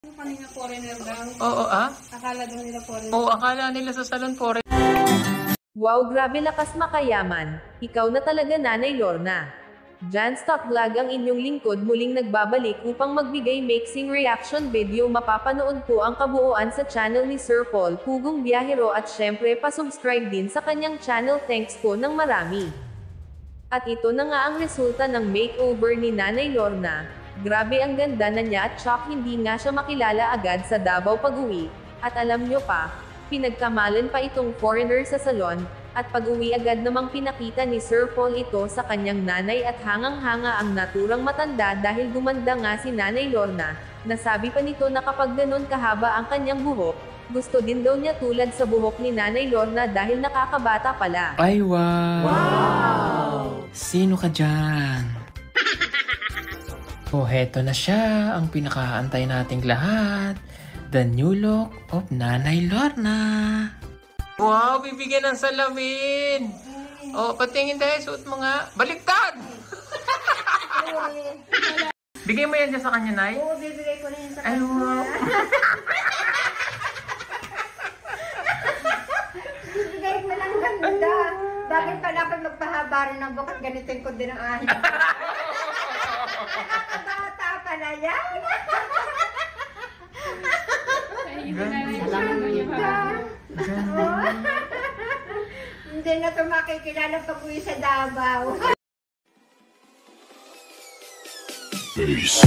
Kanina foreigner daw. Oo, Akala daw nila foreigner. Oo, akala nila sa salon foreigner. Wow, grabe lakas makayaman. Ikaw na talaga, Nanay Lorna. Jan Stock Vlog ang inyong lingkod muling nagbabalik upang magbigay mixing reaction video. Mapapanood po ang kabuuan sa channel ni Sir Paul Pugong Biyahero at syempre pa-subscribe din sa kanyang channel. Thanks po ng marami. At ito na nga ang resulta ng makeover ni Nanay Lorna. Grabe ang ganda na niya at shock hindi nga siya makilala agad sa Davao pag-uwi. At alam nyo pa, pinagkamalan pa itong foreigner sa salon, at pag-uwi agad namang pinakita ni Sir Paul ito sa kanyang nanay at hangang-hanga ang naturang matanda dahil gumanda nga si Nanay Lorna. Nasabi pa nito na kapag ganon kahaba ang kanyang buhok, gusto din daw niya tulad sa buhok ni Nanay Lorna dahil nakakabata pala. Ay, wow! Sino ka dyan? Oh, heto na siya, ang pinakaantay nating lahat. The new look of Nanay Lorna. Wow, bibigyan ng salamin. Oh, patingin dahil, suot mo nga. Baliktad! Bigay mo yan dyan sa kanya, Nay? Oo, bibigay ko na yun sa Ay, wow. Bibigay ko lang ganda. Bakit pala ako magpahaba rin ng bukat, ganitin ko din ang ahit. Nakakabata pala yan. Hindi na ito makikilala pag-uwi sa Davao. Peace.